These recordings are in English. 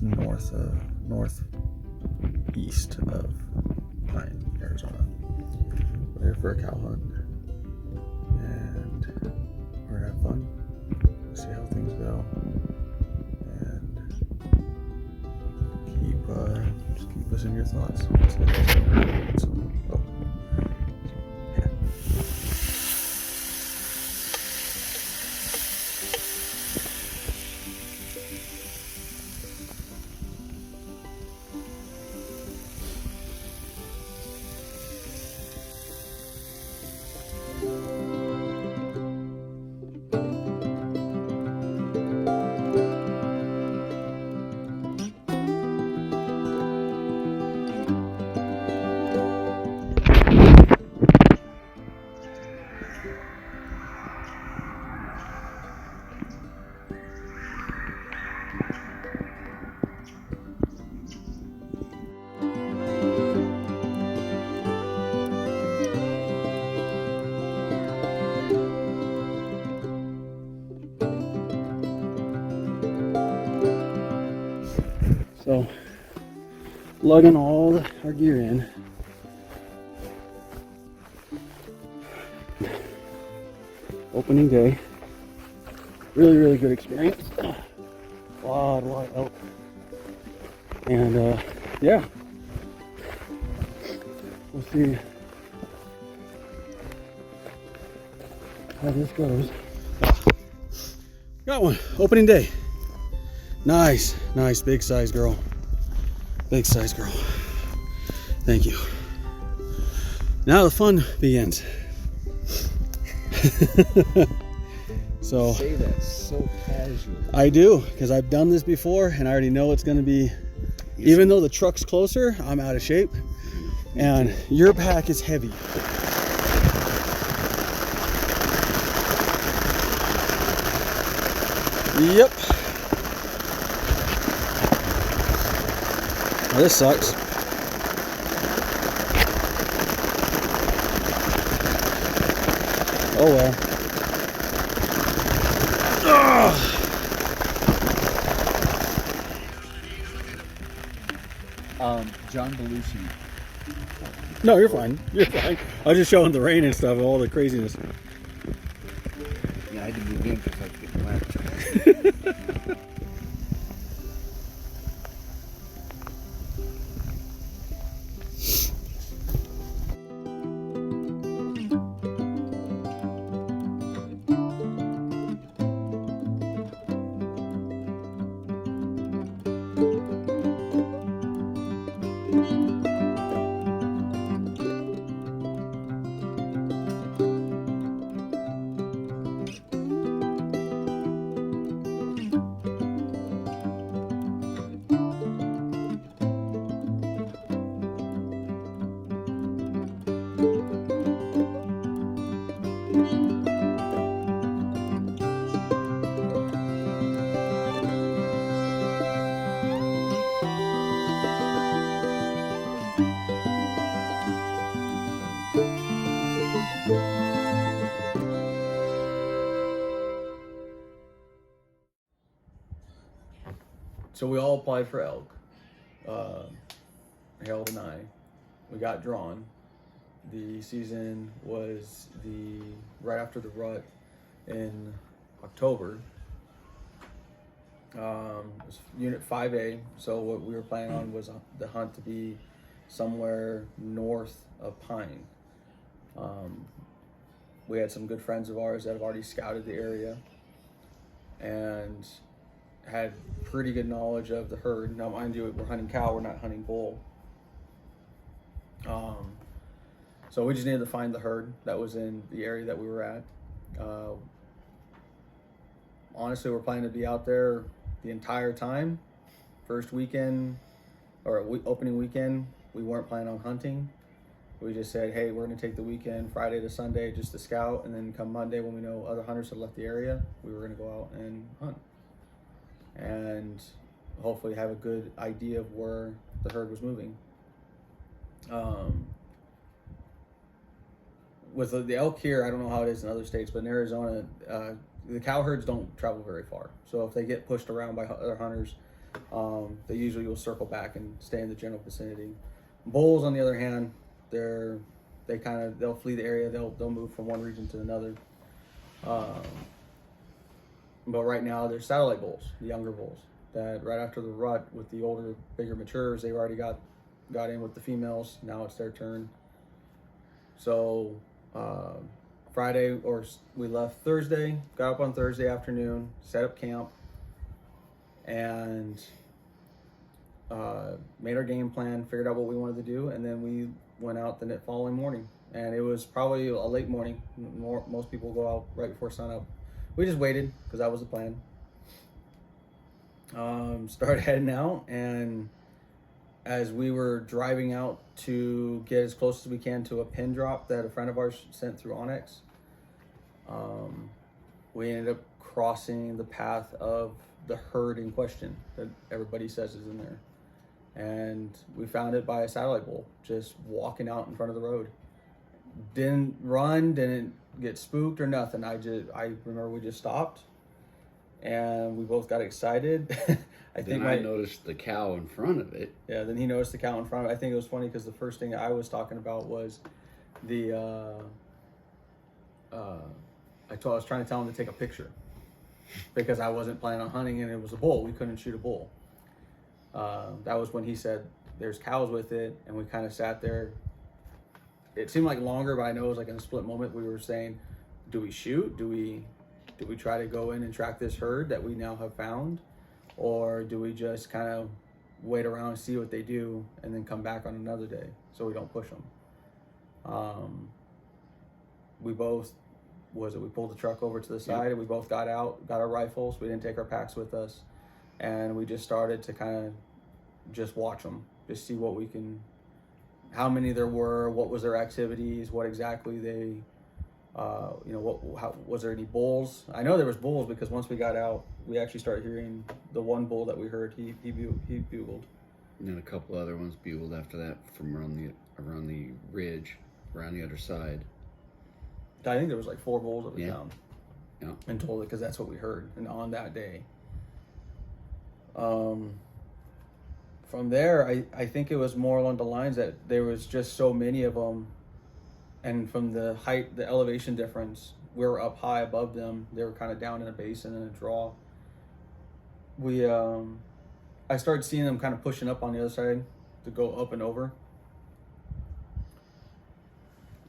It's northeast of Pine, Arizona. We're here for a cow hunt, and we're gonna have fun. See how things go, and just keep us in your thoughts. So, lugging all our gear in. Opening day. Really, really good experience. A lot of elk. And yeah. We'll see how this goes. Got one. Opening day. Nice, big size girl. Big size girl. Thank you. Now the fun begins. So say that so casual. I do, because I've done this before and I already know it's going to be, even though the truck's closer, I'm out of shape. And your pack is heavy. Yep. Well, this sucks. Oh well. John Belushi. No, you're fine. You're fine. I was just showing the rain and stuff, all the craziness. Yeah, I had to move in because I was getting wet. So we all applied for elk. Harold and I. We got drawn. The season was right after the rut in October. It was Unit 5A. So what we were planning on was the hunt to be somewhere north of Pine. We had some good friends of ours that have already scouted the area and had pretty good knowledge of the herd. Now, mind you, we're hunting cow, we're not hunting bull. So we just needed to find the herd that was in the area that we were at. Honestly, we're planning to be out there the entire time. First weekend, or opening weekend, we weren't planning on hunting. We just said, hey, we're gonna take the weekend, Friday to Sunday, just to scout, and then come Monday when we know other hunters had left the area, we were gonna go out and hunt. And hopefully have a good idea of where the herd was moving. With the elk here, I don't know how it is in other states, but in Arizona, the cow herds don't travel very far. So if they get pushed around by other hunters, They usually will circle back and stay in the general vicinity. Bulls, on the other hand, they'll flee the area. They'll move from one region to another. But right now, they're satellite bulls, the younger bulls. That right after the rut with the older, bigger matures, they've already got in with the females. Now it's their turn. So we left Thursday, got up on Thursday afternoon, set up camp, and made our game plan, figured out what we wanted to do, and then we went out the following morning. And it was probably a late morning. Most people go out right before sunup. We just waited because that was the plan. Started heading out, and as we were driving out to get as close as we can to a pin drop that a friend of ours sent through Onyx, we ended up crossing the path of the herd in question that everybody says is in there. And we found it by a satellite bull, just walking out in front of the road. Didn't run, didn't get spooked or nothing. I remember we just stopped, and we both got excited. I noticed the cow in front of it. Yeah, then he noticed the cow in front of it. I think it was funny because the first thing I was talking about was I was trying to tell him to take a picture because I wasn't planning on hunting and it was a bull. We couldn't shoot a bull. That was when he said there's cows with it, and we kind of sat there. It seemed like longer, but I know it was like in a split moment. We were saying, do we shoot? Do we try to go in and track this herd that we now have found? Or do we just kind of wait around and see what they do and then come back on another day so we don't push them? We both, we pulled the truck over to the side, and we both got out, got our rifles. We didn't take our packs with us. And we just started to kind of just watch them, just see what we can, how many there were, what was their activities, what exactly they, was there any bulls? I know there was bulls because once we got out, we actually started hearing the one bull that we heard. He bugled. And then a couple other ones bugled after that from around the ridge, around the other side. I think there was like 4 bulls that we found. Yeah. And told it because that's what we heard. And on that day. From there, I think it was more along the lines that there was just so many of them, and from the height, the elevation difference, we were up high above them. They were kind of down in a basin in a draw. I started seeing them kind of pushing up on the other side to go up and over.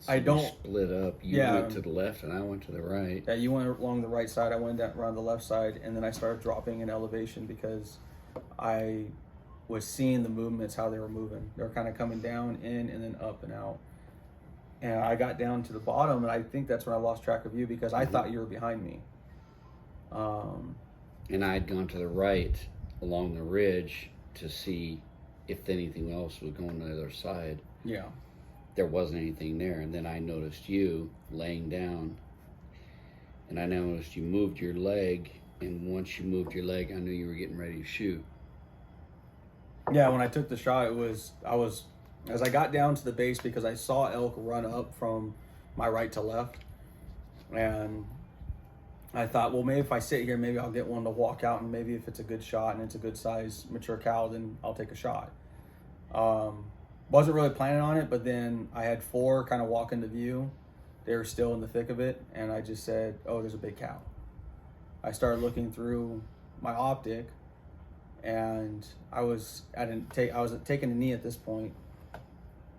So we split up. You went to the left and I went to the right. Yeah, you went along the right side. I went down around the left side, and then I started dropping in elevation because I was seeing the movements, how they were moving. They were kind of coming down, in, and then up and out. And I got down to the bottom, and I think that's when I lost track of you because I thought you were behind me. And I'd gone to the right along the ridge to see if anything else was going on the other side. Yeah. There wasn't anything there, and then I noticed you laying down, and I noticed you moved your leg, and once you moved your leg, I knew you were getting ready to shoot. Yeah, when I took the shot, as I got down to the base, because I saw elk run up from my right to left, and I thought, well, maybe if I sit here, maybe I'll get one to walk out, and maybe if it's a good shot and it's a good size mature cow, then I'll take a shot. Wasn't really planning on it, but then I had 4 kind of walk into view. They were still in the thick of it, and I just said, oh, there's a big cow. I started looking through my optic, and I was taking a knee at this point,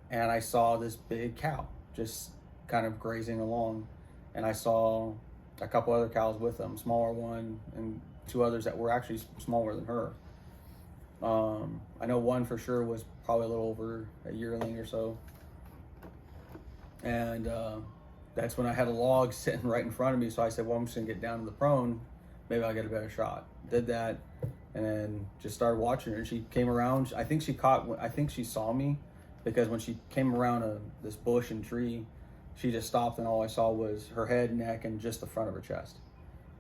and I saw this big cow just kind of grazing along, and I saw a couple other cows with them, smaller one and 2 others that were actually smaller than her. I know one for sure was probably a little over a yearling or so. And that's when I had a log sitting right in front of me. So I said, well, I'm just gonna get down to the prone. Maybe I'll get a better shot. Did that, and then just started watching her. And she came around. I think she saw me, because when she came around this bush and tree, she just stopped, and all I saw was her head, neck, and just the front of her chest.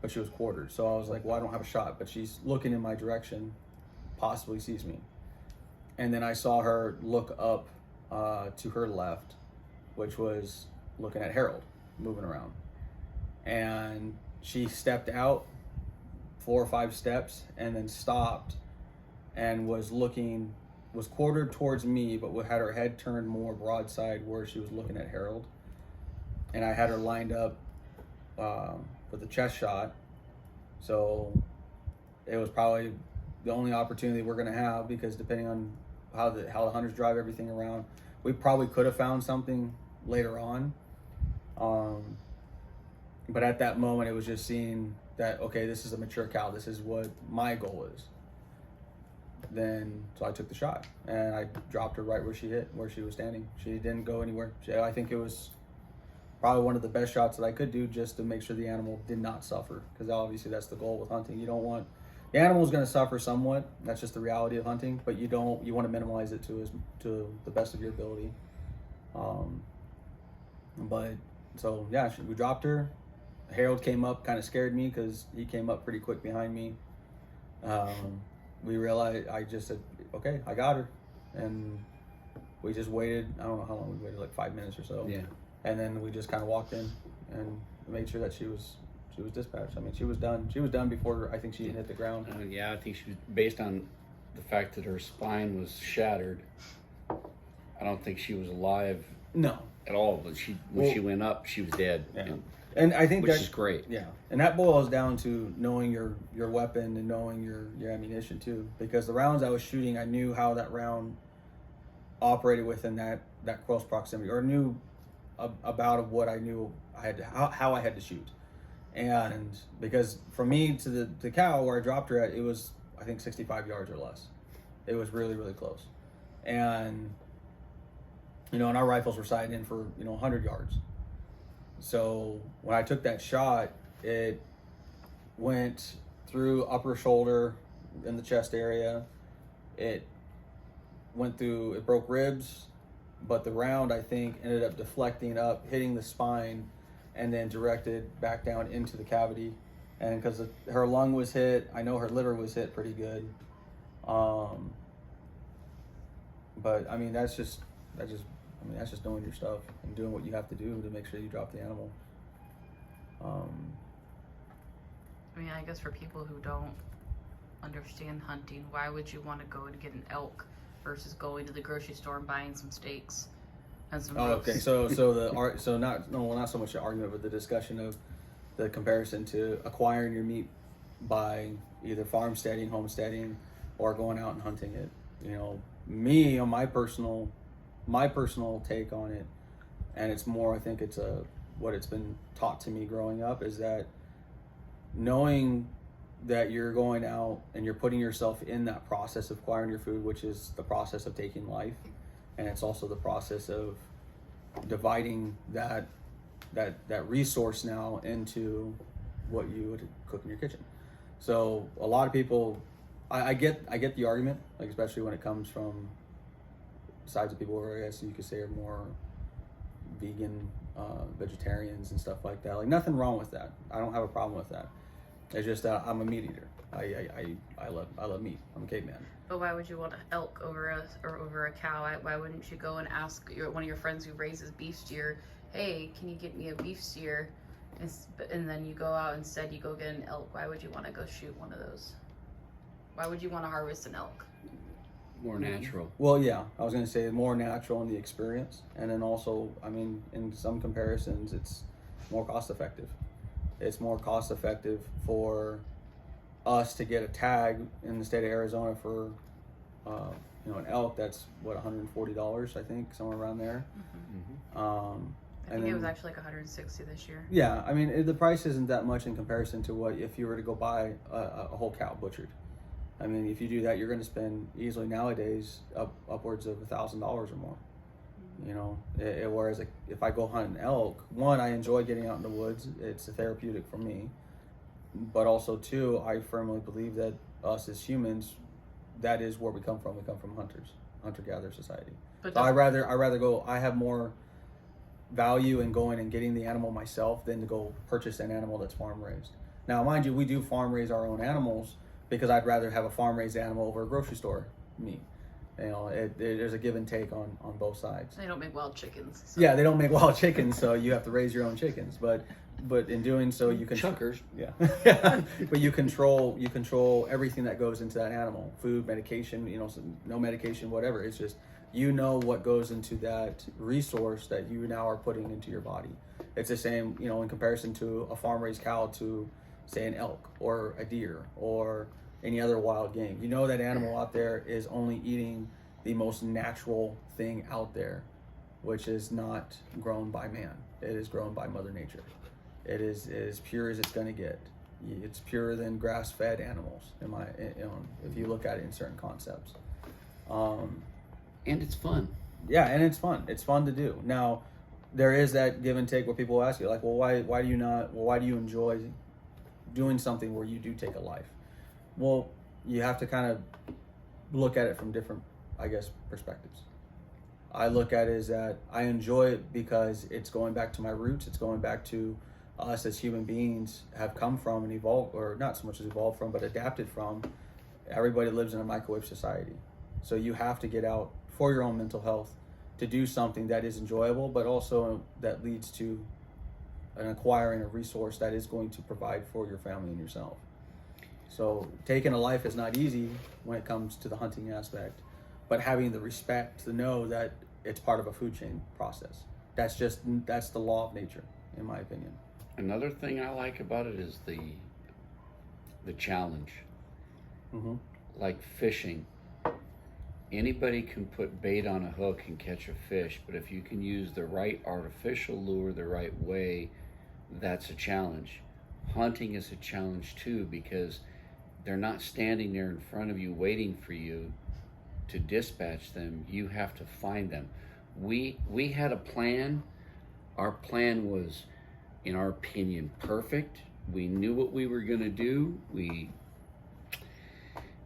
But she was quartered. So I was like, well, I don't have a shot. But she's looking in my direction, possibly sees me. And then I saw her look up to her left, which was looking at Harold, moving around. And she stepped out 4 or 5 steps and then stopped and was quartered towards me, but had her head turned more broadside where she was looking at Harold. And I had her lined up with a chest shot. So it was probably the only opportunity we're going to have, because depending on how the hunters drive everything around, we probably could have found something later on. But at that moment, it was just seeing that, okay, this is a mature cow. This is what my goal is. So I took the shot, and I dropped her right where she was standing. She didn't go anywhere. I think it was probably one of the best shots that I could do, just to make sure the animal did not suffer, because obviously that's the goal with hunting. You don't want, the animal's going to suffer somewhat. That's just the reality of hunting, but you want to minimize it to the best of your ability. But so yeah, we dropped her. Harold came up, kind of scared me because he came up pretty quick behind me. We realized, I just said, okay, I got her. And we just waited. I don't know how long we waited, like 5 minutes or so. Yeah. And then we just kind of walked in and made sure that she was dispatched. I mean, she was done. She was done before I think she hit the ground. Yeah, I think she was, based on the fact that her spine was shattered, I don't think she was alive. No. At all. But when she went up, she was dead. Yeah. And I think which is great. Yeah, and that boils down to knowing your weapon and knowing your ammunition too. Because the rounds I was shooting, I knew how that round operated within that close proximity, or knew about what I knew I had to, how I had to shoot. And because from me to the cow where I dropped her at, it was I think 65 yards or less. It was really, really close. And and our rifles were sighted in for 100 yards. So when I took that shot, it went through upper shoulder in the chest area. It broke ribs, but the round, I think, ended up deflecting up, hitting the spine, and then directed back down into the cavity. And because her lung was hit, I know her liver was hit pretty good. But I mean, that's just knowing your stuff and doing what you have to do to make sure you drop the animal. I mean, I guess for people who don't understand hunting, why would you want to go and get an elk versus going to the grocery store and buying some steaks and some roast? Okay. So not so much the argument, but the discussion of the comparison to acquiring your meat by either farmsteading, homesteading, or going out and hunting it. Me, on my personal take on it, and it's more, I think it's what it's been taught to me growing up, is that knowing that you're going out and you're putting yourself in that process of acquiring your food, which is the process of taking life, and it's also the process of dividing that resource now into what you would cook in your kitchen. So a lot of people, I get the argument, like especially when it comes from sides of people who, I guess you could say, are more vegan, vegetarians and stuff like that. Like, nothing wrong with that. I don't have a problem with that. It's just that I'm a meat eater. I love meat. I'm a caveman. But why would you want an elk over a cow? Why wouldn't you go and ask one of your friends who raises beef steer, hey, can you get me a beef steer? And then you go out, instead you go get an elk. Why would you want to go shoot one of those? Why would you want to harvest an elk? More natural. Well, yeah, I was going to say more natural in the experience, and then also, I mean, in some comparisons, it's more cost effective. It's more cost effective for us to get a tag in the state of Arizona for, an elk. That's what, $140, I think, somewhere around there. Mm-hmm. I think it was actually like $160 this year. Yeah, I mean, the price isn't that much in comparison to what if you were to go buy a whole cow butchered. I mean, if you do that, you're going to spend easily nowadays upwards of $1,000 or more. Whereas if I go hunt an elk, one, I enjoy getting out in the woods. It's therapeutic for me. But also, two, I firmly believe that us as humans, that is where we come from. We come from hunter-gatherer society. But so I rather go. I have more value in going and getting the animal myself than to go purchase an animal that's farm raised. Now, mind you, we do farm raise our own animals, because I'd rather have a farm-raised animal over a grocery store meat. There's a give and take on both sides. They don't make wild chickens. So. Yeah, they don't make wild chickens, so you have to raise your own chickens. But but in doing so, you can Chuckers. Yeah, but you control everything that goes into that animal: food, medication. No medication, whatever. It's just what goes into that resource that you now are putting into your body. It's the same, in comparison to a farm-raised cow to, say, an elk or a deer or any other wild game. That animal out there is only eating the most natural thing out there, which is not grown by man. It is grown by Mother Nature. It is as pure as it's going to get. It's purer than grass-fed animals. If you look at it in certain concepts, and it's fun. Yeah, and it's fun. It's fun to do. Now, there is that give and take where people ask you, like, well, why do you enjoy doing something where you do take a life? Well, you have to kind of look at it from different, I guess, perspectives. I look at it as that I enjoy it because it's going back to my roots. It's going back to us as human beings have come from and evolved, or not so much as evolved from, but adapted from. Everybody lives in a microwave society. So you have to get out for your own mental health to do something that is enjoyable, but also that leads to an acquiring a resource that is going to provide for your family and yourself. So taking a life is not easy when it comes to the hunting aspect, but having the respect to know that it's part of a food chain process. That's the law of nature, in my opinion. Another thing I like about it is the challenge. Mm-hmm. Like fishing. Anybody can put bait on a hook and catch a fish, but if you can use the right artificial lure the right way, that's a challenge. Hunting is a challenge too, because they're not standing there in front of you waiting for you to dispatch them. You have to find them. We had a plan. Our plan was, in our opinion, perfect. We knew what we were going to do.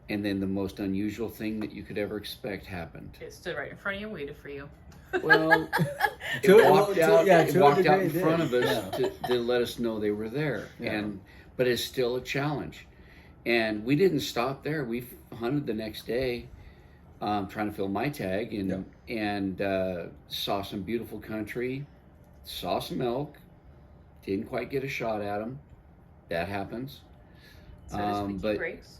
And then the most unusual thing that you could ever expect happened. It stood right in front of you and waited for you. Well, it walked out in front of us to let us know they were there. Yeah. But it's still a challenge. And we didn't stop there. We hunted the next day, trying to fill my tag, and saw some beautiful country, saw some elk, didn't quite get a shot at them. That happens. So does the key breaks.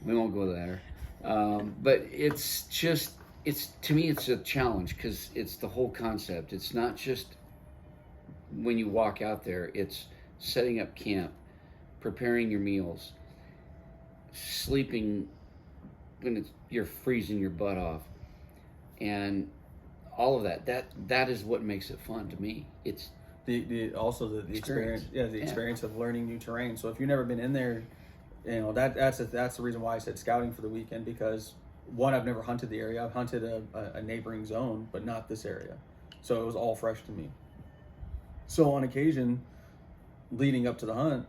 We won't go there. But to me, it's a challenge because it's the whole concept. It's not just when you walk out there, it's setting up camp, preparing your meals, sleeping when you're freezing your butt off, and all of that is what makes it fun to me. It's the experience. Yeah, the experience of learning new terrain. So if you've never been in there, that's the reason why I said scouting for the weekend, because one, I've never hunted the area. I've hunted a neighboring zone, but not this area. So it was all fresh to me. So on occasion, leading up to the hunt,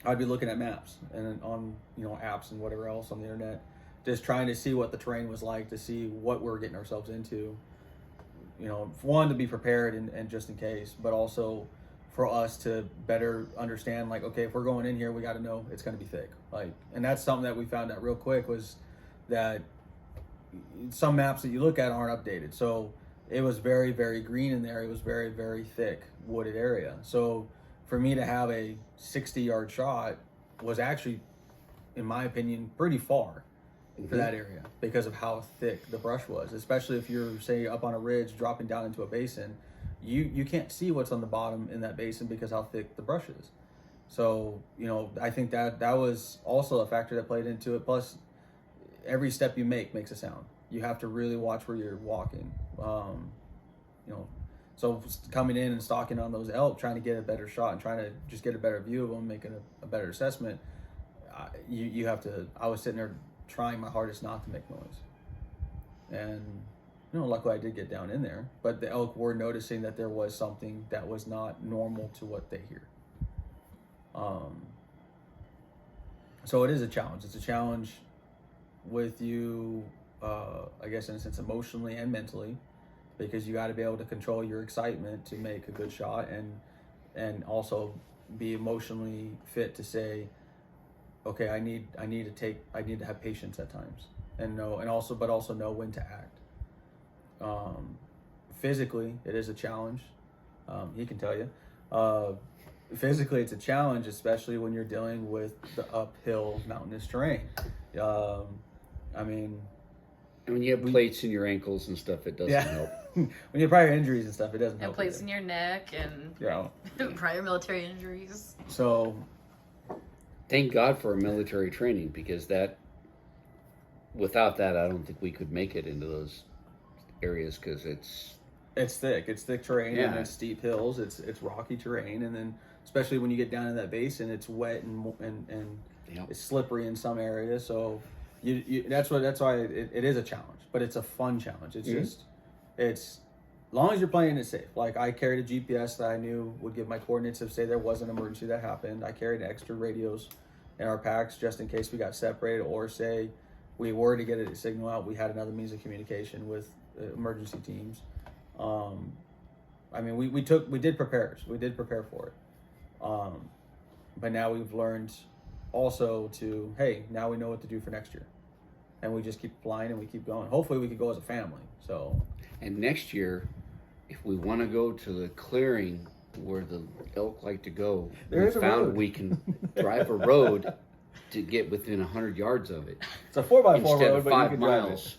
I'd be looking at maps and on apps and whatever else on the internet, just trying to see what the terrain was like, to see what we're getting ourselves into. One, to be prepared and just in case, but also for us to better understand, like, okay, if we're going in here, we got to know it's going to be thick. And that's something that we found out real quick, was that some maps that you look at aren't updated. So it was very, very green in there. It was very, very thick wooded area. So for me to have a 60-yard shot was actually, in my opinion, pretty far for that area because of how thick the brush was, especially if you're, say, up on a ridge dropping down into a basin. You can't see what's on the bottom in that basin because how thick the brush is. So, I think that was also a factor that played into it. Plus, every step you make makes a sound. You have to really watch where you're walking. So coming in and stalking on those elk, trying to get a better shot and trying to just get a better view of them, making a better assessment, you have to. I was sitting there trying my hardest not to make noise, and luckily I did get down in there. But the elk were noticing that there was something that was not normal to what they hear. So it is a challenge. It's a challenge with you, I guess, in a sense, emotionally and mentally, because you got to be able to control your excitement to make a good shot, and also be emotionally fit to say, okay, I need to have patience at times, but also know when to act. Physically, it is a challenge. He can tell you. Physically, it's a challenge, especially when you're dealing with the uphill mountainous terrain. I mean, And when you have plates in your ankles and stuff, it doesn't help. when you have prior injuries and stuff, it doesn't And help. plates either. in your neck and Yeah. prior military injuries. So Thank God for our military training, because without that, I don't think we could make it into those areas, because it's thick terrain, and Yeah. it's steep hills, it's rocky terrain, and then especially when you get down in that basin, it's wet and Yep. it's slippery in some areas. So that's why it is a challenge, but it's a fun challenge. It's just as long as you're playing it safe. Like, I carried a GPS that I knew would give my coordinates if, say, there was an emergency that happened. I carried extra radios in our packs just in case we got separated, or say we were to get a signal out, we had another means of communication with emergency teams. I mean, we did prepare for it. But now we've learned also to, hey, now we know what to do for next year. And we just keep flying and we keep going. Hopefully we could go as a family. So, And next year, if we want to go to the clearing where the elk like to go, There's a road. we can drive a road to get within 100 yards of it it's a 4x4 instead road, of but you 5 can drive miles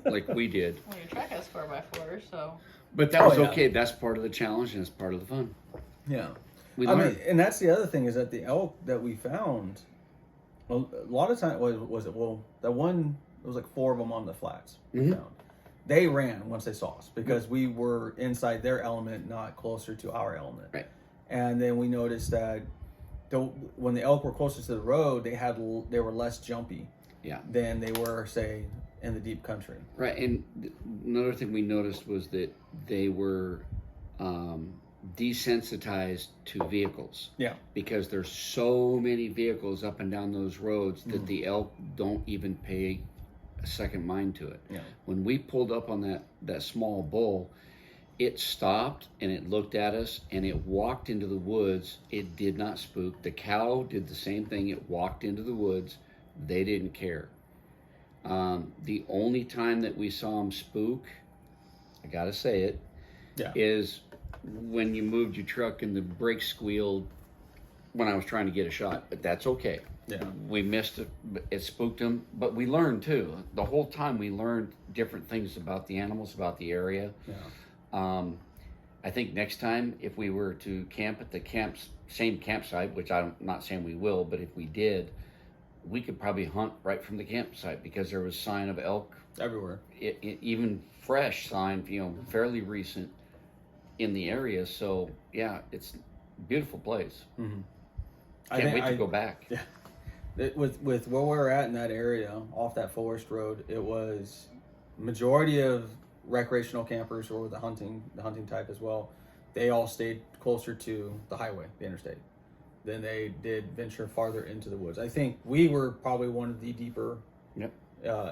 like we did. Well, your track has 4x4, so. But that Oh, was yeah. okay. That's part of the challenge, and it's part of the fun. it. Yeah. We I learned. mean, and that's the other thing, is that the elk that we found, well, a lot of time that one, there was like 4 of them on the flats we Mhm. found. They ran once they saw us because we were inside their element, not closer to our element. Right. And then we noticed that when the elk were closer to the road, they were less jumpy Yeah. than they were, say, in the deep country. Right, and another thing we noticed was that they were desensitized to vehicles. Yeah. Because there's so many vehicles up and down those roads that the elk don't even pay a second mind to it. Yeah. When we pulled up on that small bull, it stopped and it looked at us and it walked into the woods. It did not spook. The cow did the same thing. It walked into the woods. They didn't care. The only time that we saw them spook, I gotta say it, Yeah. is when you moved your truck and the brakes squealed when I was trying to get a shot. But that's okay. Yeah. We missed it. It spooked them, but we learned too. The whole time we learned different things about the animals, about the area. Yeah. I think next time, if we were to camp at the same campsite, which I'm not saying we will, but if we did, we could probably hunt right from the campsite, because there was sign of elk, Everywhere. even fresh sign, fairly recent in the area. So yeah, it's a beautiful place. Mm-hmm. Can't wait to go back. Yeah. With where we're at in that area, off that forest road, it was majority of recreational campers, or the hunting type as well. They all stayed closer to the highway, the interstate, than they did venture farther into the woods. I think we were probably one of the deeper Yep.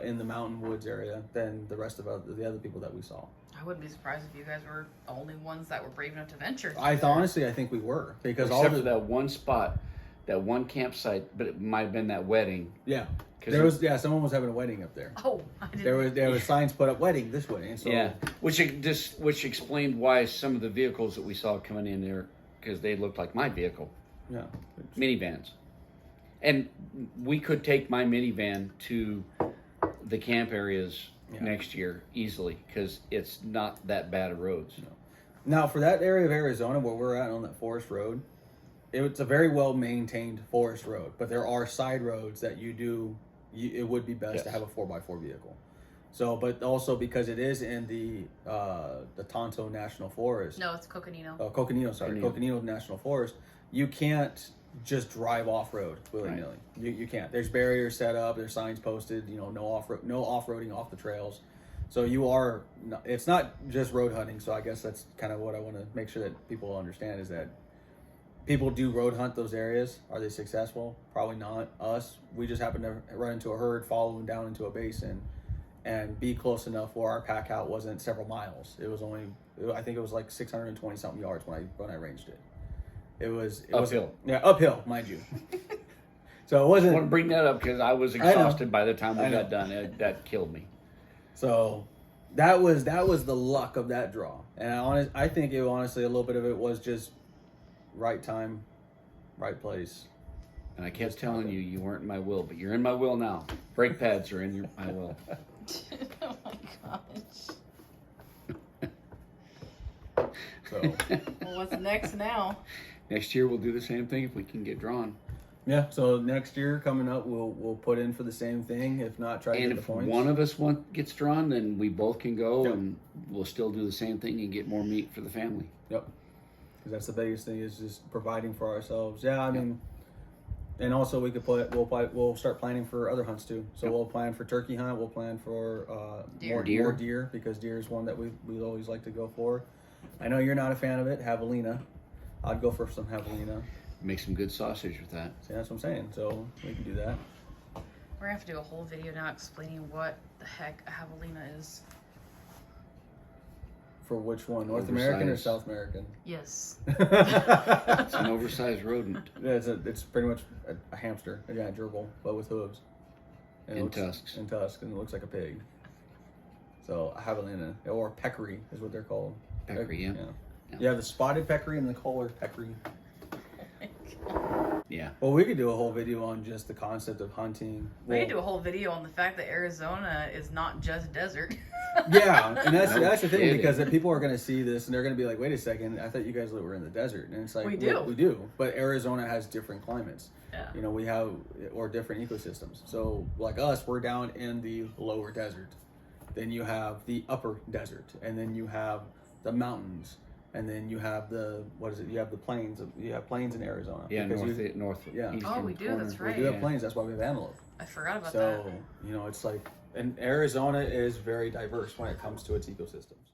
in the mountain woods area than the rest of the other people that we saw. I wouldn't be surprised if you guys were the only ones that were brave enough to venture. Honestly, I think we were, because Except for that one spot, that one campsite, but it might have been that wedding. yeah, 'Cause there was someone was having a wedding up there. Oh, I didn't. There was signs put up, wedding this way, and so Yeah, which explained why some of the vehicles that we saw coming in there, because they looked like my vehicle, yeah. minivans, and we could take my minivan to the camp areas Yeah. next year easily, because it's not that bad of roads. Now, for that area of Arizona where we're at on that forest road, it's a very well maintained forest road, but there are side roads that it would be best to Yes. have a 4x4 vehicle. So, but also because it is in the Tonto National Forest. No, it's Coconino. Coconino, sorry, Coconino National Forest. You can't just drive off road willy nilly. You can't. There's barriers set up. There's signs posted. No off roading off the trails. So it's not just road hunting. So I guess that's kind of what I want to make sure that people understand, is that people do road hunt those areas. Are they successful? Probably not. Us, we just happened to run into a herd, follow them down into a basin, and be close enough where our pack out wasn't several miles. It was I think it was like 620 something yards when I ranged it. It was Uphill. Yeah, uphill, mind you. So it I wasn't. want to bring that up because I was I know. exhausted by the time we I know. got done. That killed me. So that was the luck of that draw. And I think it honestly a little bit of it was just right time, right place. And I kept telling you you weren't in my will, but you're in my will now. Brake pads are in my will. Oh my gosh. So Well, what's next now? Next year we'll do the same thing if we can get drawn. yeah, so next year coming up, we'll put in for the same thing. If not, try to And get the if points. one of us gets drawn, then we both can go, Yep. and we'll still do the same thing and get more meat for the family. Yep. Because that's the biggest thing is just providing for ourselves. Yeah, I mean, and also we'll start planning for other hunts too. So Yep. we'll plan for turkey hunt. We'll plan for more deer because deer is one that we always like to go for. I know you're not a fan of it, javelina. I'd go for some javelina. Make some good sausage with that. See, that's what I'm saying. So we can do that. We're gonna have to do a whole video now explaining what the heck a javelina is. For which one? North American or Oversized. South American? Yes. It's an oversized rodent It's pretty much a hamster, a giant gerbil, but with hooves. And it and looks- tusks. And tusks, and it looks like a pig. So a javelina, or peccary is what they're called. Peccary, yeah. Yeah. You have the spotted peccary and the colored peccary. Yeah. Well, we could do a whole video on just the concept of hunting. We could do a whole video on the fact that Arizona is not just desert. Yeah, and that's No the thing kidding. because then people are going to see this and they're going to be like, "Wait a second, I thought you guys were in the desert." And it's like, We do. we do, but Arizona has different climates. Yeah. You know, we have or different ecosystems. So, like us, we're down in the lower desert. Then you have the upper desert, and then you have the mountains, and then you have the You have the plains. You have plains in Arizona. Yeah, Because north. Yeah. Eastern Oh, we do, corner. that's right. we do have Yeah. plains. That's why we have antelope. I forgot about So that. you know, it's like, and Arizona is very diverse when it comes to its ecosystems.